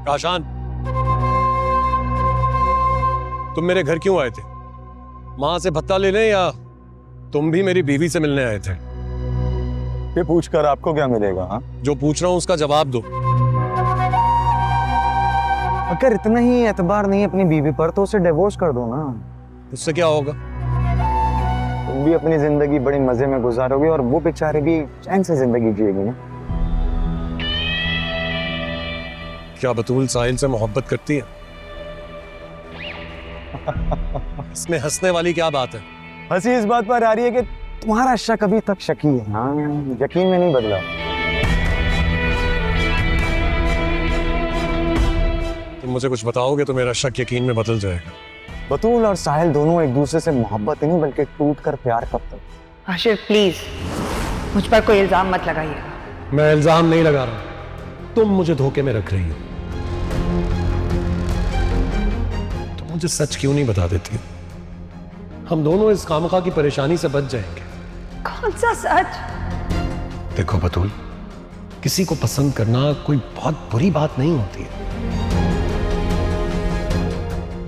काशान, तुम मेरे घर क्यों आए थे? मां से भत्ता लेने या तुम भी मेरी बीवी से मिलने आए थे? ये पूछकर आपको क्या मिलेगा? हाँ, जो पूछ रहा हूं उसका जवाब दो। अगर इतना ही एतबार नहीं अपनी बीवी पर तो उसे डिवोर्स कर दो ना। उससे क्या होगा? तुम भी अपनी जिंदगी बड़ी मजे में गुजारोगे और वो बेचारे भी चैन से जिंदगी जिएगी ना। क्या बतूल साहिल से मोहब्बत करती है? इसमें हंसने वाली क्या बात है? हंसी इस बात पर आ रही है कि तुम्हारा शक अभी तक शकी है। हाँ, यकीन में नहीं बदला। तुम मुझे कुछ बताओगे तो मेरा शक यकीन में बदल जाएगा। बतूल और साहिल दोनों एक दूसरे से मोहब्बत ही नहीं बल्कि टूट कर प्यार करते। आशिर प्लीज मुझ पर कोई इल्जाम मत लगाइएगा। मैं इल्जाम नहीं लगा रहा, तुम मुझे धोखे में रख रही हो। तुम मुझे सच क्यों नहीं बता देती? हम दोनों इस खामखा की परेशानी से बच जाएंगे। कौन सा सच? देखो बतूल, किसी को पसंद करना कोई बहुत बुरी बात नहीं होती है।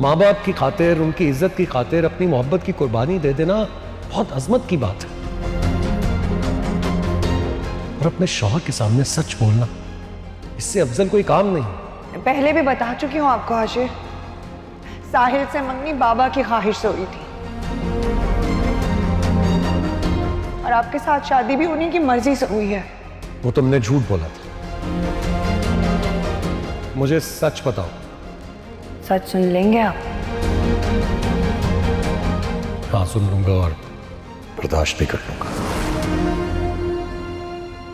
माँ बाप की खातिर, उनकी इज्जत की खातिर अपनी मोहब्बत की कुर्बानी दे देना बहुत अजमत की बात है। और अपने शौहर के सामने सच बोलना, इससे अफजल कोई काम नहीं। पहले भी बता चुकी हूँ आपको आशिर, साहिल से मंगनी बाबा की ख्वाहिश से हुई थी और आपके साथ शादी भी उन्हीं की मर्जी से हुई है। वो तुमने झूठ बोला था। मुझे सच बताओ। सच सुन लेंगे आप? हाँ, सुन लूंगा और बर्दाश्त भी कर लूंगा।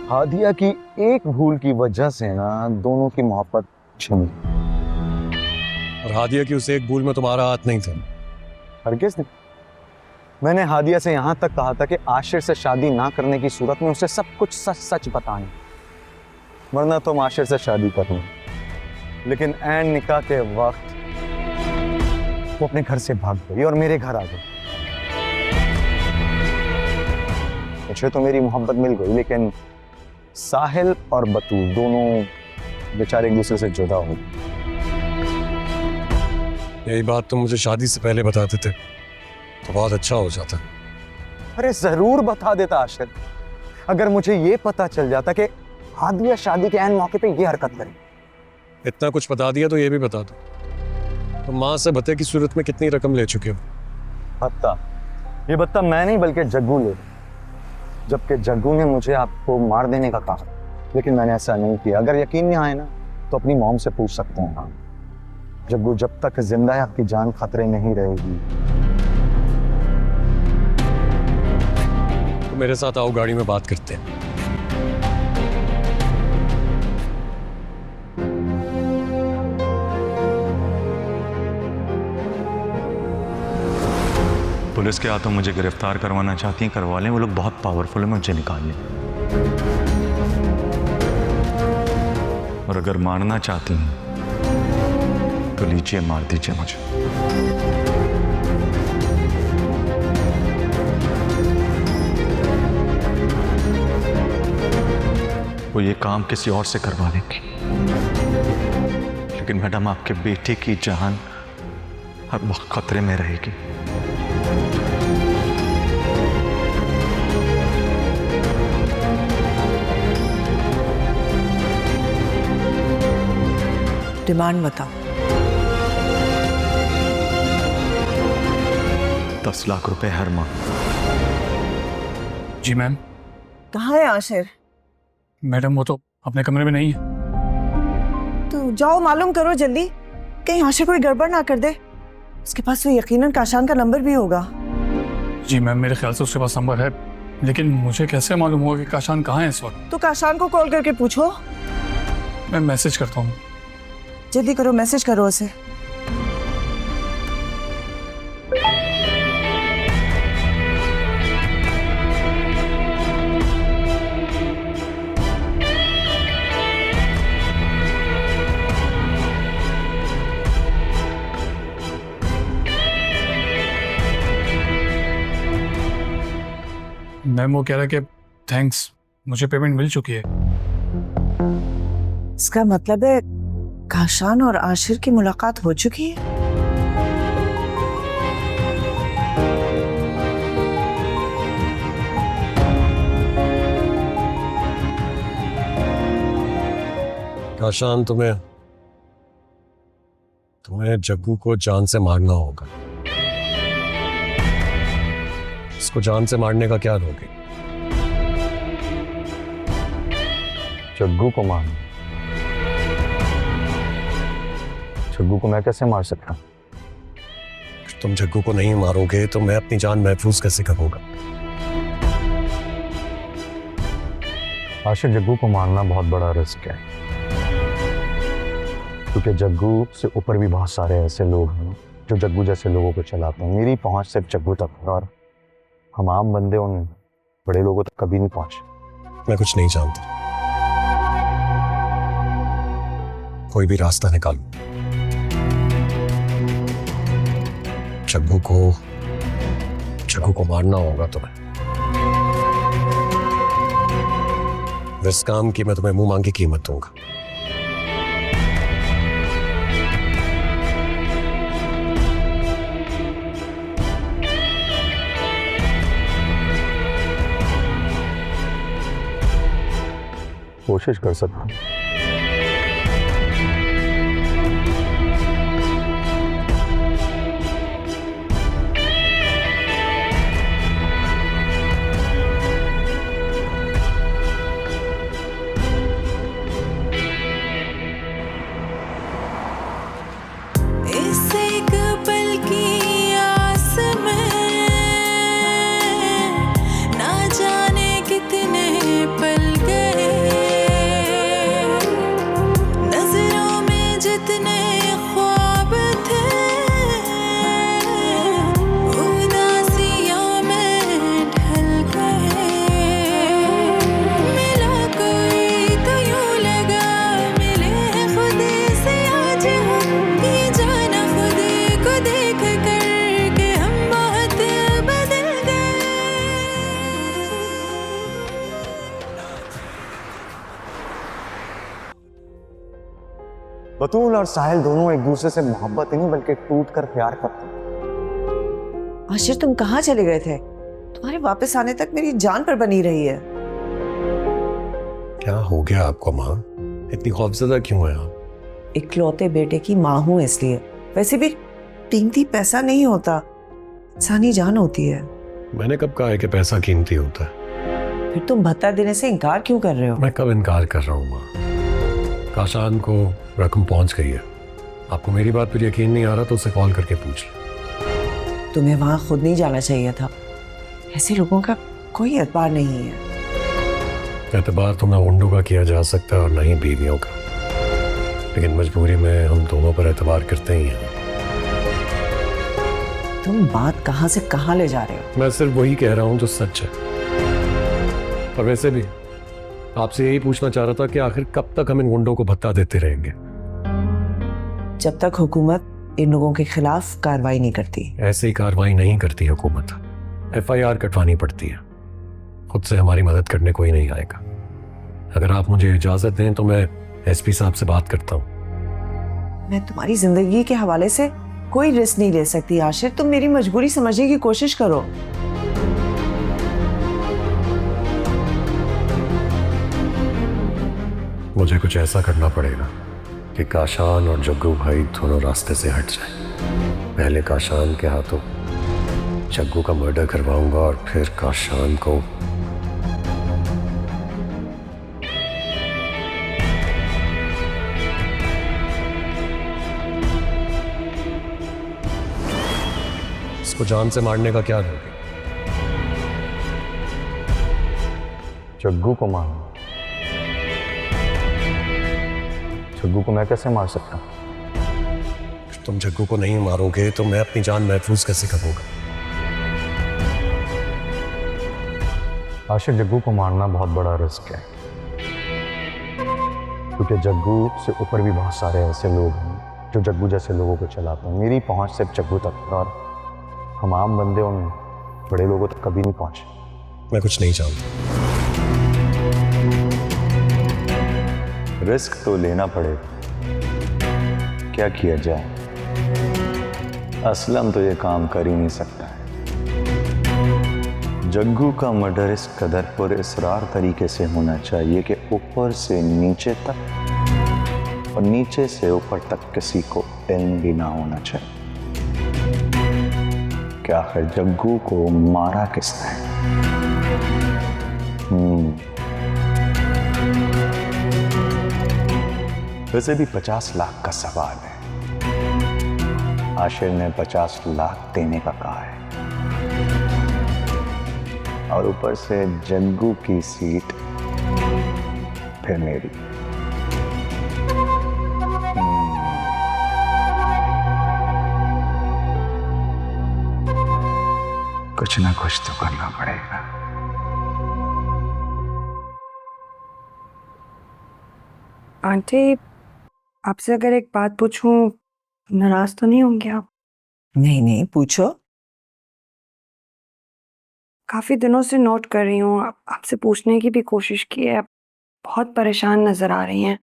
हादिया की एक भूल की वजह से ना दोनों की मोहब्बत छिन। और हादिया की उस एक भूल में तुम्हारा हाथ नहीं था। हरगिज़ नहीं। मैंने हादिया से यहाँ तक कहा था कि आशिर से शादी ना करने की सूरत में उसे सब कुछ सच सच बताएं, वरना तुम आशिर से शादी करो। लेकिन ऐन निकाह के वक्त वो अपने घर से भाग गई और मेरे घर आ गई। मुझे तो मेरी मोहब्बत मिल गई, लेकिन साहिल और बतूल दोनों बेचारे एक दूसरे से जुदा हो गए। यही बात तुम मुझे शादी से पहले बता देते तो बहुत अच्छा हो जाता। अरे जरूर बता देता आशिर, अगर मुझे ये पता चल जाता कि हादिया शादी के ऐन मौके पे ये हरकत करे। इतना कुछ बता दिया तो ये भी बता दो, तो माँ से भत्ते की सूरत में कितनी रकम ले चुके हो? भत्ता? ये भत्ता मैं नहीं बल्कि जग्गू ले, जबकि जग्गू ने मुझे आपको मार देने का कहा, लेकिन मैंने ऐसा नहीं किया। अगर यकीन नहीं आए ना तो अपनी मॉम से पूछ सकते हैं। जग्गू जब तक जिंदा है आपकी जान खतरे में ही रहेगी। तो मेरे साथ आओ, गाड़ी में बात करते हैं। पुलिस के हाथों मुझे गिरफ्तार करवाना चाहती हैं, करवा लें। वो लोग बहुत पावरफुल है, मुझे निकाल लें। और अगर मारना चाहती हैं तो लीजिए, मार दीजिए मुझे। वो ये काम किसी और से करवा लेंगे, लेकिन मैडम आपके बेटे की जान हर वक्त खतरे में रहेगी। डिमांड बताओ। 10 लाख रुपए हर माह। जी मैम। कहाँ है आशिर? मैडम वो तो अपने कमरे में नहीं है। तो जाओ मालूम करो जल्दी, कहीं आशिर कोई गड़बड़ ना कर दे। उसके पास तो यकीनन काशान का नंबर भी होगा। जी मैम, मेरे ख्याल से उसके पास नंबर है, लेकिन मुझे कैसे मालूम होगा कि काशान कहाँ है इस वक्त? तो काशान को कॉल करके पूछो। मैं मैसेज करता हूँ। जल्दी करो, मैसेज करो उसे। मैम वो कह रहा है कि थैंक्स, मुझे पेमेंट मिल चुकी है। इसका मतलब है काशान और आशिर की मुलाकात हो चुकी है? काशान, तुम्हें जग्गू को जान से मारना होगा। इसको जान से मारने का क्या रोगे? जग्गू को मारना? जग्गू को मैं कैसे मार सकता? तुम जग्गू को नहीं मारोगे तो मैं अपनी जान महफूज कैसे करूंगा? आशिर, जग्गू को मारना बहुत बड़ा रिस्क है, क्योंकि जग्गू से ऊपर भी बहुत सारे ऐसे लोग हैं जो जग्गू जैसे लोगों को चलाते हैं। मेरी पहुंच सिर्फ जग्गू तक है और हम आम बंदे उन बड़े लोगों तक कभी नहीं पहुंचे। मैं कुछ नहीं जानता। कोई भी रास्ता निकालो। जग्गू को मारना होगा तुम्हें। इस काम की मैं तुम्हें मुंह मांगी कीमत दूंगा। कोशिश कर सकता हूँ। बतूल और साहिल दोनों एक दूसरे से मोहब्बत ही नहीं बल्कि टूट कर प्यार करते हैं। आशिर, तुम कहाँ चले गए थे? तुम्हारे वापस आने तक मेरी जान पर बनी रही है। क्या हो गया आपको माँ? इतनी खौफजदा क्यों है आप? इकलौते बेटे की माँ हूं इसलिए। वैसे भी कीमती पैसा नहीं होता, इंसानी जान होती है। मैंने कब कहा है कि पैसा कीमती होता है? फिर तुम भत्ता देने से इनकार क्यों कर रहे हो? मैं कब इनकार कर रहा हूँ माँ? काशान को रकम पहुंच गई है। आपको मेरी बात पर यकीन नहीं आ रहा तो उसे कॉल करके पूछ लो। तुम्हें वहां खुद नहीं जाना चाहिए था। ऐसे लोगों का कोई एतबार नहीं है। एतबार तो ना उंडों का किया जा सकता और ना ही बीवियों का, लेकिन मजबूरी में हम दोनों पर एतबार करते ही हैं। तुम बात कहां से कहां ले जा रहे हो? मैं सिर्फ वही कह रहा हूँ जो सच है। और वैसे भी आपसे यही पूछना चाह रहा था कि आखिर कब तक हम इन गुंडों को भत्ता देते रहेंगे? जब तक हुकूमत इन लोगों के खिलाफ कार्रवाई नहीं करती। ऐसे ही कार्रवाई नहीं करती हुकूमत। FIR कटवानी पड़ती है। खुद से हमारी मदद करने कोई नहीं आएगा। अगर आप मुझे इजाजत दें तो मैं SP साहब से बात करता हूँ। मैं तुम्हारी जिंदगी के हवाले से कोई रिस्क नहीं ले सकती आशिर। तुम मेरी मजबूरी समझने की कोशिश करो। मुझे कुछ ऐसा करना पड़ेगा कि काशान और जग्गू भाई दोनों रास्ते से हट जाएं। पहले काशान के हाथों जग्गू का मर्डर करवाऊंगा और फिर काशान को इसको जान से मारने का क्या रोगे? जग्गू को मारना? जग्गू को मैं कैसे मार सकता? तुम जग्गू को नहीं मारोगे तो मैं अपनी जान महफूज कैसे करूंगा? आशिर, जग्गू को मारना बहुत बड़ा रिस्क है, क्योंकि जग्गू से ऊपर भी बहुत सारे ऐसे लोग हैं जो जग्गू जैसे लोगों को चलाते हैं। मेरी पहुंच सिर्फ जग्गू तक है और हम आम बंदे उन बड़े लोगों तक कभी नहीं पहुंचे। मैं कुछ नहीं जानता। रिस्क तो लेना पड़ेगा। क्या किया जाए, असलम तो ये काम कर ही नहीं सकता है। जग्गू का मर्डर इस कदर पुरअसरार तरीके से होना चाहिए कि ऊपर से नीचे तक और नीचे से ऊपर तक किसी को इल्म भी ना होना चाहिए कि आखिर जग्गू को मारा किसने। वैसे भी 50 लाख का सवाल है। आशिर ने 50 लाख देने का कहा है और ऊपर से जग्गू की सीट फिर मेरी। कुछ ना कुछ तो करना पड़ेगा। आंटी, आपसे अगर एक बात पूछूं, नाराज तो नहीं होंगे आप? नहीं नहीं, पूछो। काफी दिनों से नोट कर रही हूँ, आपसे पूछने की भी कोशिश की है, बहुत परेशान नजर आ रही हैं।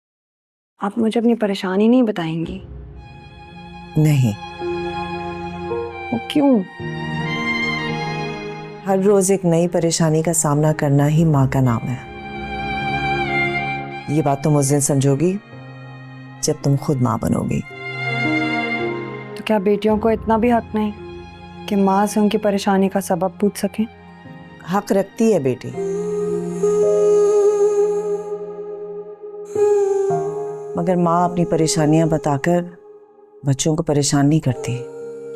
आप मुझे अपनी परेशानी नहीं बताएंगी? नहीं, वो क्यों? हर रोज एक नई परेशानी का सामना करना ही माँ का नाम है। ये बात तुम उस दिन समझोगी जब तुम खुद माँ बनोगी। तो क्या बेटियों को इतना भी हक नहीं कि माँ से उनकी परेशानी का सबब पूछ सकें? हक रखती है बेटी, मगर माँ अपनी परेशानियां बताकर बच्चों को परेशान नहीं करती।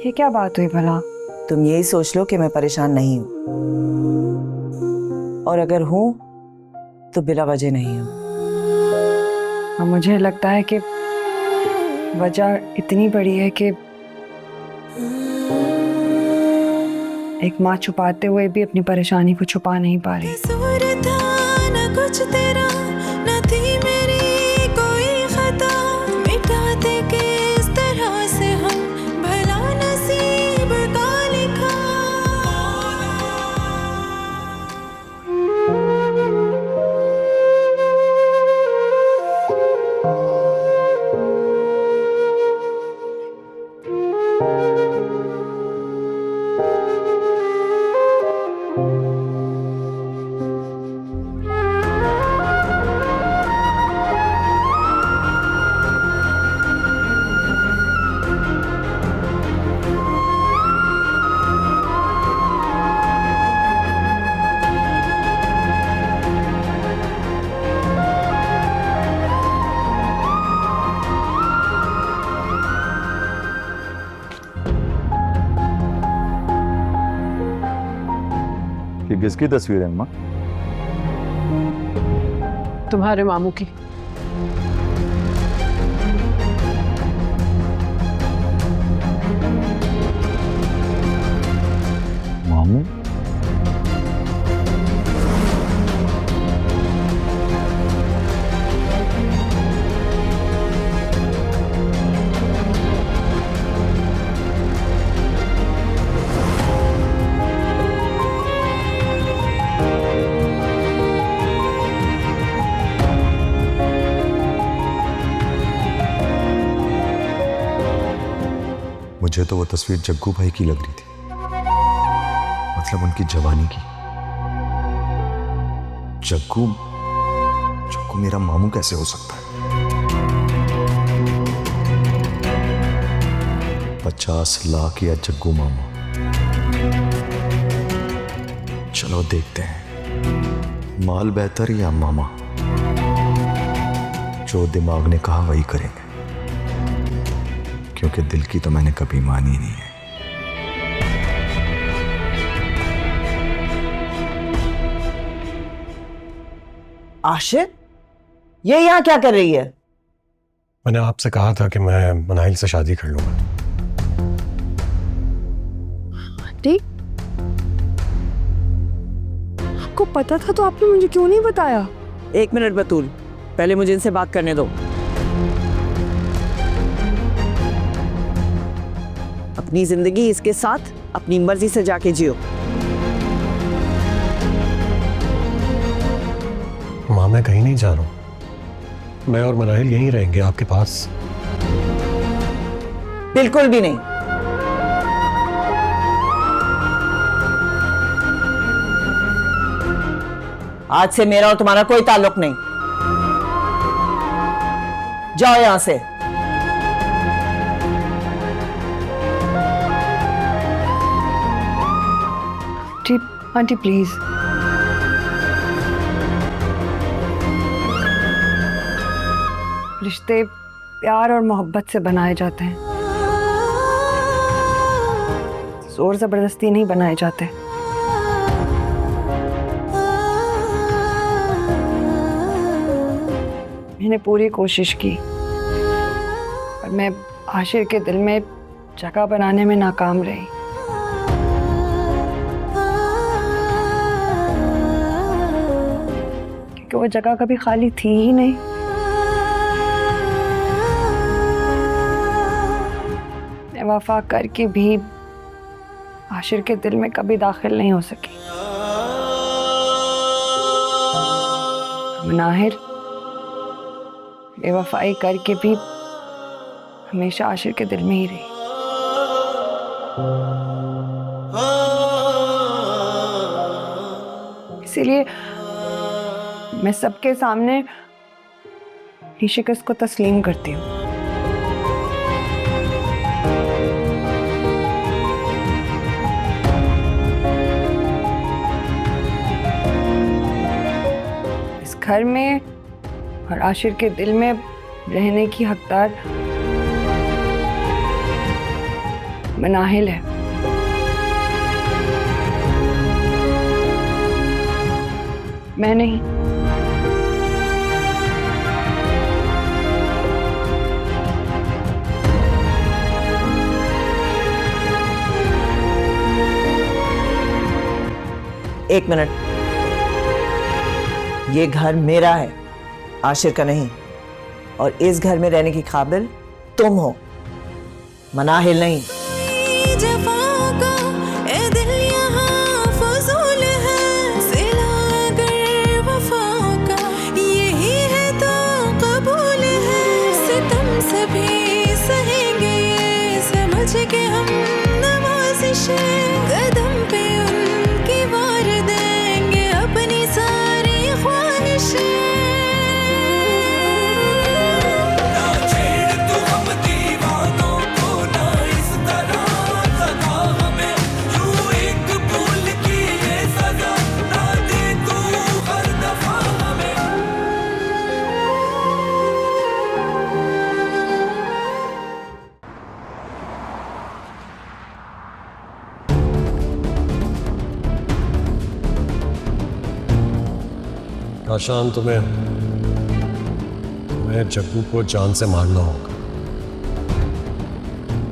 ये क्या बात हुई भला? तुम यही सोच लो कि मैं परेशान नहीं हूं, और अगर हूं तो बिला वजह नहीं हूं। और मुझे लगता है कि वजह इतनी बड़ी है कि एक माँ छुपाते हुए भी अपनी परेशानी को छुपा नहीं पा रही। कुछ तेरा न थी मेरी कोई खता, मिटा दे के इस तरह से हम भला नसीब का लिखा। ये किसकी तस्वीर है अम्मा? तुम्हारे मामू की। मामू? मुझे तो वो तस्वीर जग्गू भाई की लग रही थी, मतलब उनकी जवानी की। जग्गू जग्गू मेरा मामू कैसे हो सकता है? 50 लाख या जग्गू मामा? चलो देखते हैं, माल बेहतर या मामा? जो दिमाग ने कहा वही करेंगे, क्योंकि दिल की तो मैंने कभी मानी नहीं है। आशिर, ये यहाँ क्या कर रही है? मैंने आपसे कहा था कि मैं मनाइल से शादी कर लूंगा। आंटी, आपको पता था तो आपने मुझे क्यों नहीं बताया? 1 मिनट बतूल, पहले मुझे इनसे बात करने दो। अपनी जिंदगी इसके साथ अपनी मर्जी से जाके जियो। माँ, मैं कहीं नहीं जा रहा हूँ। मैं और मनाइल यहीं रहेंगे आपके पास। बिल्कुल भी नहीं। आज से मेरा और तुम्हारा कोई ताल्लुक नहीं। जाओ यहां से। Aunty aunty please. रिश्ते प्यार और मोहब्बत से बनाए जाते हैं, जोर जबरदस्ती नहीं बनाए जाते। मैंने पूरी कोशिश की और मैं आशिर के दिल में जगह बनाने में नाकाम रही। क्योंकि वो जगह कभी खाली थी ही नहीं। मैं वफा करके भी आशिर के दिल में कभी दाखिल नहीं हो सकी। मनाहिर बेवफाई करके भी हमेशा आशिर के दिल में ही रही। इसीलिए मैं सबके सामने अपनी शिकस्त को तस्लीम करती हूँ। इस घर में और आशिर के दिल में रहने की हकदार मनाहिल है। मैं नहीं। एक मिनट, ये घर मेरा है, आशिर का नहीं। और इस घर में रहने की काबिल तुम हो, मनाहिल नहीं। जफा का ए दिल यहाँ फजूल है, सिला अगर वफा का यही है तो कबूल है। सितम सभी सहेंगे ये समझ के हम नवाजिश कदम पे उनकी वार देंगे अपनी सारी ख्वाहिशें। आशान, तुम्हें जग्गू को जान से मारना होगा।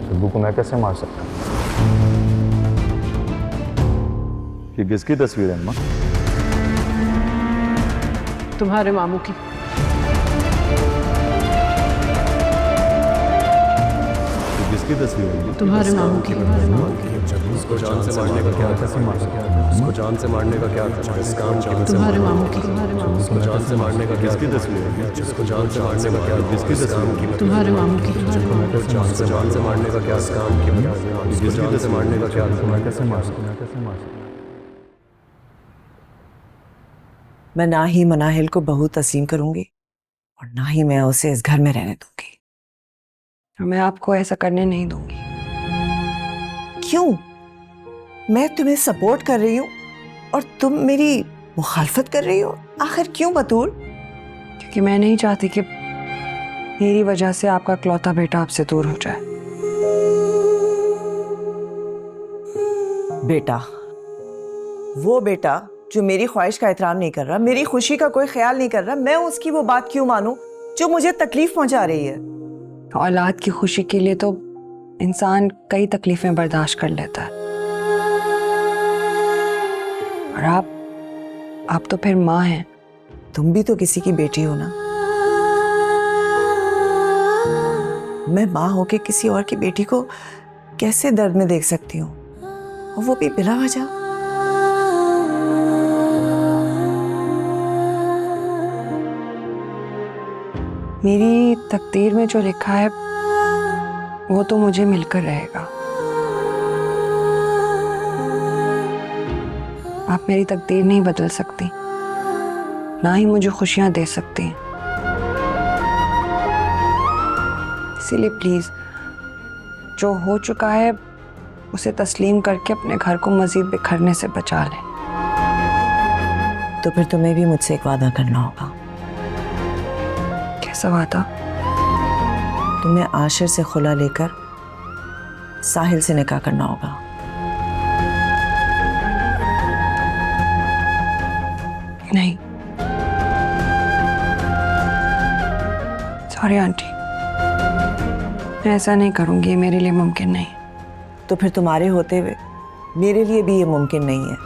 जग्गू को मैं कैसे मार सकता हूँ? ये किसकी तस्वीर है अम्मा? तुम्हारे मामू की। ये किसकी तस्वीर है? तुम्हारे मामू की। उसको जान से मारने का क्या कैसे मार सकता है? उसको जान से मारने का क्या इस काम की? तुम्हारे मामू की। उसको जान से मारने का क्या? किसकी तस्वीर है? जिसको जान से मारने का क्या? किसकी तस्वीर की? तुम्हारे मामू की। जान से मारने का क्या इस काम की? उसको जान से मारने का क्या? मैं कैसे मार सकता हूँ? कैसे मार सकता हूँ? मैं ना ही मनाहिल को बहू तस्लीम करूंगी और ना ही मैं उसे इस घर में रहने दूंगी। और मैं आपको ऐसा करने नहीं दूंगी। क्यों? मैं तुम्हें सपोर्ट कर रही हूँ और तुम मेरी मुखालफत कर रही हो। आखिर क्यों बतूल? क्योंकि मैं नहीं चाहती कि मेरी वजह से आपका इकलौता बेटा आपसे दूर हो जाए। बेटा, वो बेटा जो मेरी ख्वाहिश का एहतराम नहीं कर रहा, मेरी खुशी का कोई ख्याल नहीं कर रहा, मैं उसकी वो बात क्यों मानूं जो मुझे तकलीफ पहुंचा रही है? औलाद की खुशी के लिए तो इंसान कई तकलीफें बर्दाश्त कर लेता है। और आप तो फिर माँ हैं। तुम भी तो किसी की बेटी हो ना। मैं माँ होके किसी और की बेटी को कैसे दर्द में देख सकती हूँ, और वो भी बिना वजह। मेरी तकदीर में जो लिखा है वो तो मुझे मिलकर रहेगा। आप मेरी तकदीर नहीं बदल सकती, ना ही मुझे खुशियां दे सकती। इसीलिए प्लीज जो हो चुका है उसे तस्लीम करके अपने घर को मजीद बिखरने से बचा लें। तो फिर तुम्हें भी मुझसे एक वादा करना होगा। कैसा वादा? तुम्हें आशिर से खुला लेकर साहिल से निकाह करना होगा। नहीं, सॉरी आंटी, मैं ऐसा नहीं करूंगी, ये मेरे लिए मुमकिन नहीं। तो फिर तुम्हारे होते हुए मेरे लिए भी ये मुमकिन नहीं है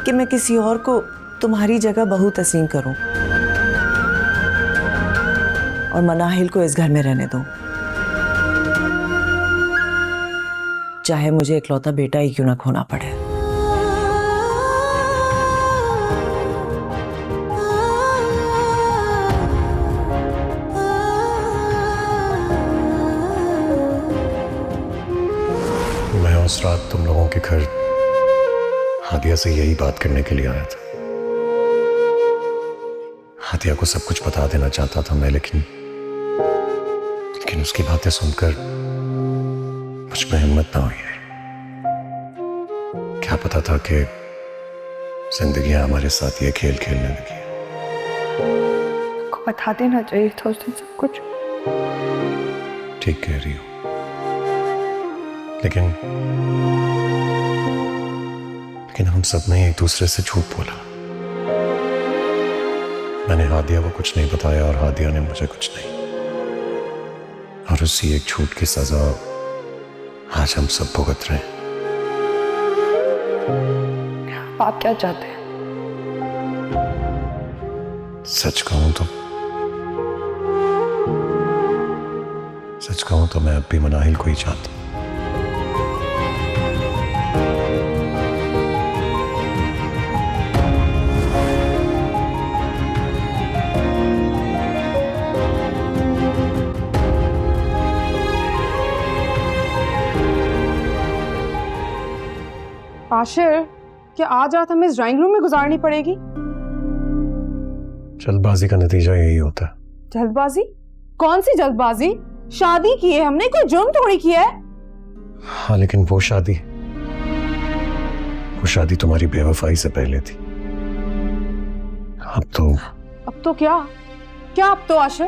कि मैं किसी और को तुम्हारी जगह बहू तस्लीम करूं और मनाहिल को इस घर में रहने दूं, चाहे मुझे इकलौता बेटा ही क्यों ना खोना पड़े। मैं उस रात तुम लोगों के घर हादिया से यही बात करने के लिए आया था। हादिया को सब कुछ बता देना चाहता था मैं, लेकिन उसकी बातें सुनकर मुझ में हिम्मत ना हुई है। क्या पता था कि जिंदगी हमारे साथ ये खेल खेलने लगी है। आपको बता देना चाहिए था उस दिन सब कुछ। ठीक कह रही हो, लेकिन हम सब ने एक दूसरे से झूठ बोला। मैंने हादिया को कुछ नहीं बताया और हादिया ने मुझे कुछ नहीं, और उसी एक झूठ की सजा आज हम सब भुगत रहे हैं। आप क्या चाहते हैं? सच कहूं तो मैं अब भी मनाहिल को ही चाहता हूं। आशिर, क्या आज रात हमें इस ड्राइंग रूम में गुजारनी पड़ेगी? जल्दबाजी का नतीजा यही होता है। जल्दबाजी? कौन सी जल्दबाजी? शादी की है हमने, कोई जुर्म थोड़ी किया है। हाँ, लेकिन वो शादी तुम्हारी बेवफाई से पहले थी। अब तो क्या अब तो आशिर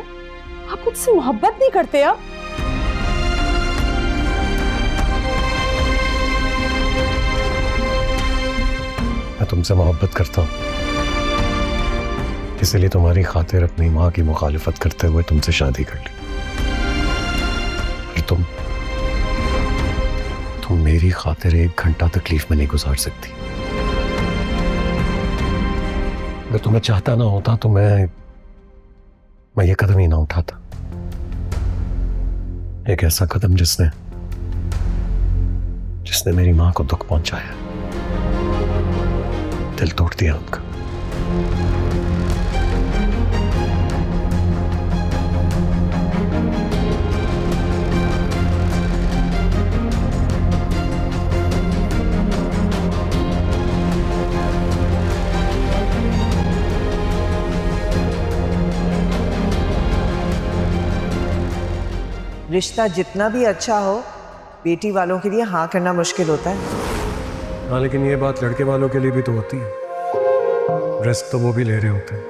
आप मुझसे मोहब्बत नहीं करते अब? मैं तुमसे मोहब्बत करता हूं, इसलिए तुम्हारी खातिर अपनी माँ की मुखालिफत करते हुए तुमसे शादी कर ली। और तुम मेरी खातिर 1 घंटा तकलीफ में नहीं गुजार सकती। अगर तुम्हें चाहता ना होता तो मैं ये कदम ही ना उठाता। एक ऐसा कदम जिसने मेरी माँ को दुख पहुंचाया, दिल तोड़ दिया उनका। रिश्ता जितना भी अच्छा हो, बेटी वालों के लिए हाँ करना मुश्किल होता है। हाँ, लेकिन ये बात लड़के वालों के लिए भी तो होती है। रिस्क तो वो भी ले रहे होते हैं।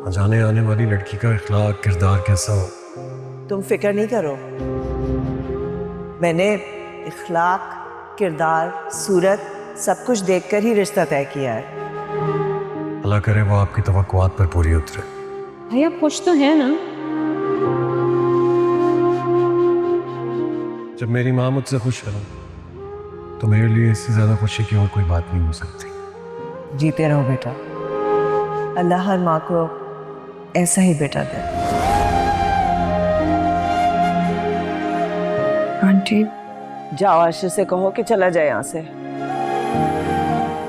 अनजाने आने वाली लड़की का इखलाक किरदार कैसा हो, तुम फिक्र नहीं करो, मैंने इखलाक, किरदार, सूरत सब कुछ देखकर ही रिश्ता तय किया है। अल्लाह करे वो आपकी तवक्कुआत पर पूरी उतरे। भाई आप खुश तो हैं ना? जब मेरी माँ मुझसे खुश है तो मेरे लिए इससे ज्यादा खुशी की और कोई बात नहीं हो सकती। जीते रहो बेटा, अल्लाह हर माँ को ऐसा ही बेटा दे। आंटी, जाओ आशिर से कहो कि चला जाए यहाँ से।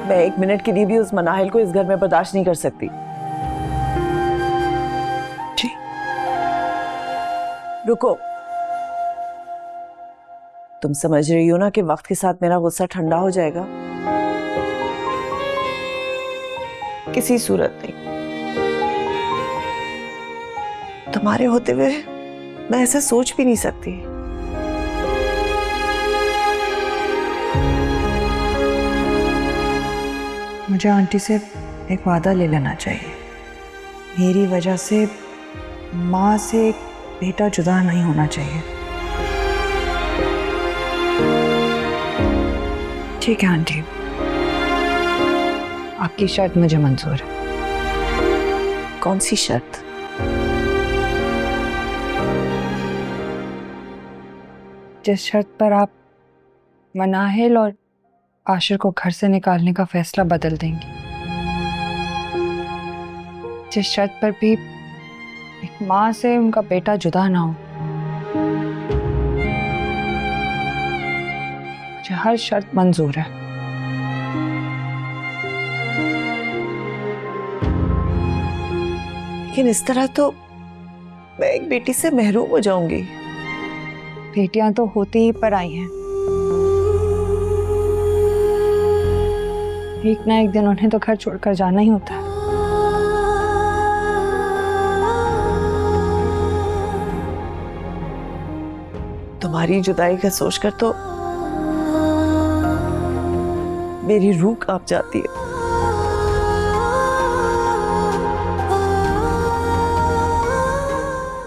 मैं 1 मिनट के लिए भी उस मनाहिल को इस घर में बर्दाश्त नहीं कर सकती। रुको। तुम समझ रही हो ना कि वक्त के साथ मेरा गुस्सा ठंडा हो जाएगा? किसी सूरत नहीं। तुम्हारे होते हुए मैं ऐसा सोच भी नहीं सकती। मुझे आंटी से एक वादा ले लेना चाहिए। मेरी वजह से माँ से एक बेटा जुदा नहीं होना चाहिए। ठीक है आंटी, आपकी शर्त मुझे मंजूर है। कौन सी शर्त? जिस शर्त पर आप मनाहिल और आशिर को घर से निकालने का फैसला बदल देंगी, जिस शर्त पर भी एक माँ से उनका बेटा जुदा ना हो, मुझे हर शर्त मंजूर है। लेकिन इस तरह तो मैं एक बेटी से महरूम हो जाऊंगी। बेटियां तो होती ही पर आई हैं, एक ना एक दिन उन्हें तो घर छोड़कर जाना ही होता है। तुम्हारी जुदाई का सोचकर तो मेरी रूह कांप जाती है।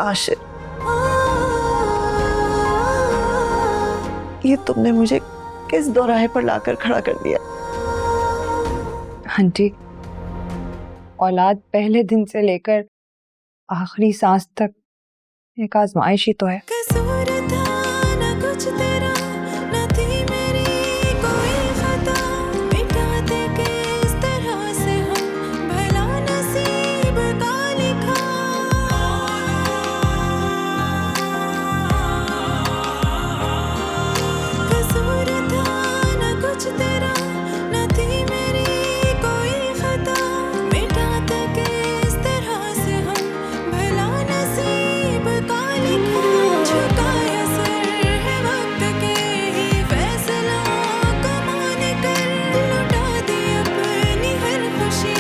आशिर, ये तुमने मुझे किस दोराहे पर लाकर खड़ा कर दिया? आंटी, औलाद पहले दिन से लेकर आखिरी सांस तक एक आजमाइश ही तो है। कसूर था न कुछ तेरा, न थी मेरी कोई खता, मिटाते किस तरह से हम भला नसीब का लिखा। कसूर था न कुछ तेरा, न थी मेरी कोई खता, मिटाते किस तरह से हम भला नसीब का लिखा। झुकाया सर है वक्त के ही फैसलों को मान कर, लुटा दी अपनी हर खुशी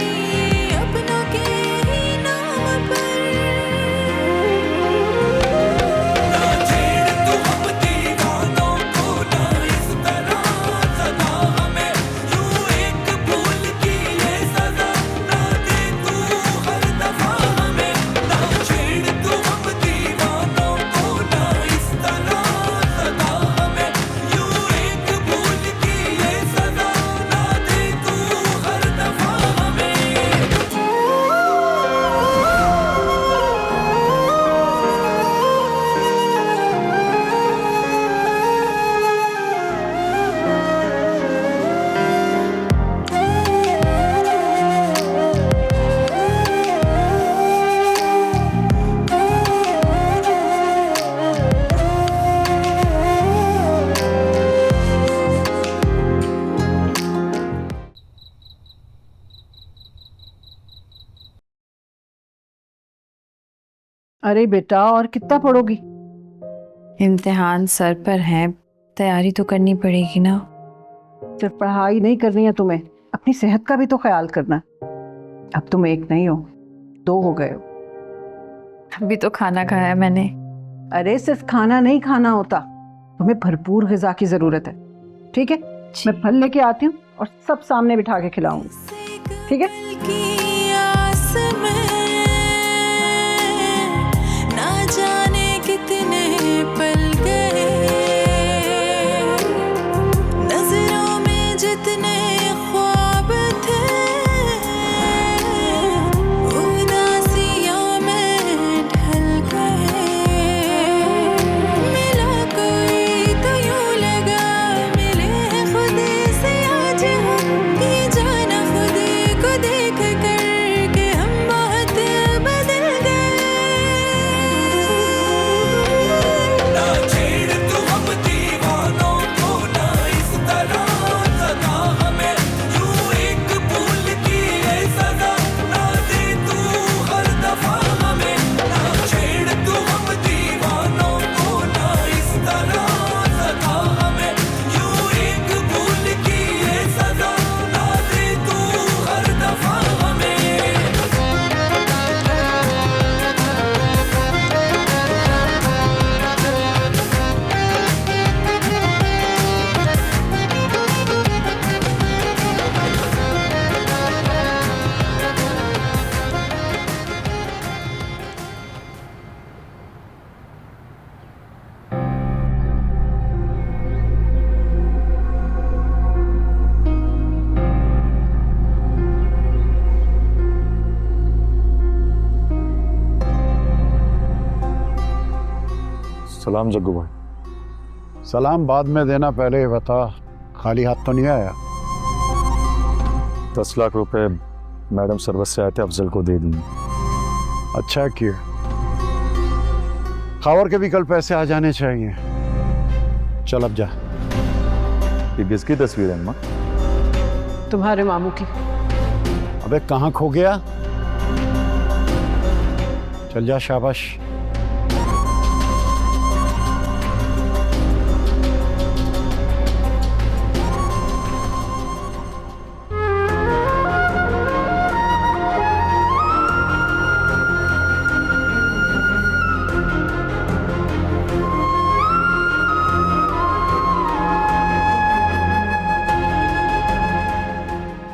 अपनों के ही नाम पर। अरे बेटा, और कितना पढ़ोगी? इम्तिहान सर पर है, तैयारी तो करनी पड़ेगी ना। सिर्फ पढ़ाई नहीं करनी है तुम्हें, अपनी सेहत का भी तो ख्याल करना। अब तुम एक नहीं हो, 2 हो गए हो। अभी तो खाना खाया है मैंने। अरे सिर्फ खाना नहीं खाना होता, तुम्हें भरपूर ग़िज़ा की जरूरत है। ठीक है, मैं फल लेके आती हूँ और सब सामने बिठा के खिलाऊंगी। ठीक है? की आस में ना जाने कितने पल गए, नजरों में जितने ख्वाब थे, उदासियों में ढल गए। मिला कोई तो यूं लगा मिले खुद से आज हम, ये जाना खुद को देख कर सलाम जग्गू भाई। सलाम बाद में देना, पहले ये बता खाली हाथ तो नहीं आया? 10 लाख रुपए मैडम सर्विस से आए थे, अफजल को दे दिए। अच्छा किया। खबर के भी कल पैसे आ जाने चाहिए। चल अब जा। ये किसकी तस्वीर है अम्मा? तुम्हारे मामू की। अबे कहाँ खो गया? चल जा, शाबाश।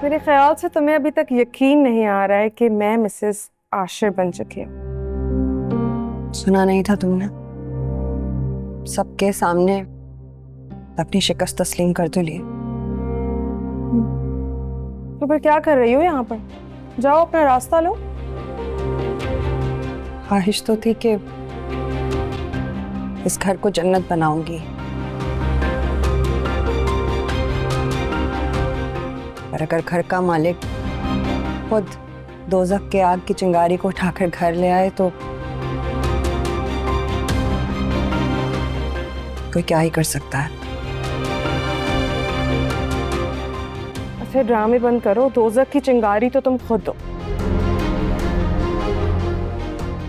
मेरे ख्याल से तुम्हें अभी तक यकीन नहीं आ रहा है कि मैं मिसेस आशिर बन चुकी हूँ। सुना नहीं था तुमने? सबके सामने अपनी शिकस्त तस्लीम कर तो लिए। तो फिर क्या कर रही हो यहाँ पर? जाओ अपना रास्ता लो। ख्वाहिश तो थी कि इस घर को जन्नत बनाऊंगी, पर अगर घर का मालिक खुद दोज़ख के आग की चिंगारी को उठाकर घर ले आए तो कोई क्या ही कर सकता है। अच्छा ड्रामे बंद करो। दोज़ख की चिंगारी तो तुम खुद हो,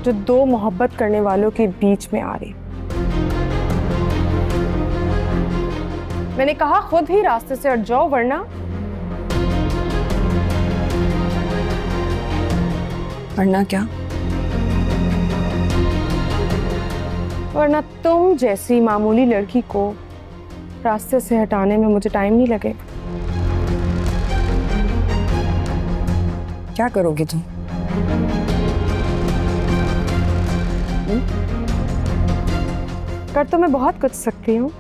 जो दो मोहब्बत करने वालों के बीच में आ रही। मैंने कहा खुद ही रास्ते से हट जाओ, वरना क्या? वरना तुम जैसी मामूली लड़की को रास्ते से हटाने में मुझे टाइम नहीं लगेगा। क्या करोगी तुम? कर तो मैं बहुत कुछ सकती हूँ।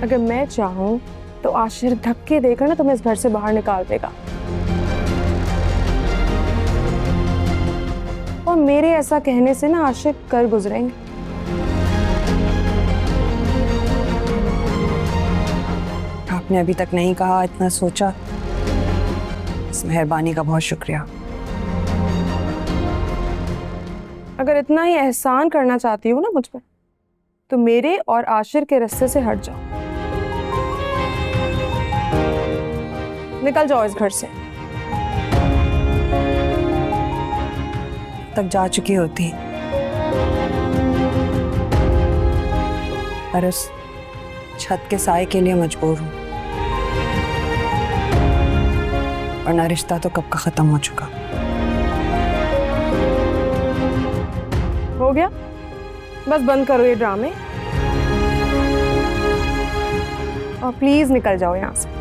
अगर मैं चाहूं तो आशिर धक्के देकर ना तुम्हें इस घर से बाहर निकाल देगा, और मेरे ऐसा कहने से ना आशिक कर गुजरेंगे। आपने अभी तक नहीं कहा, इतना सोचा, इस मेहरबानी का बहुत शुक्रिया। अगर इतना ही एहसान करना चाहती हो ना मुझ पर, तो मेरे और आशिर के रास्ते से हट जाओ। निकल जाओ इस घर से। तक जा चुकी होती, पर उस छत के साए के लिए मजबूर हूं, वरना रिश्ता तो कब का खत्म हो चुका। हो गया, बस बंद करो ये ड्रामे और प्लीज निकल जाओ यहाँ से।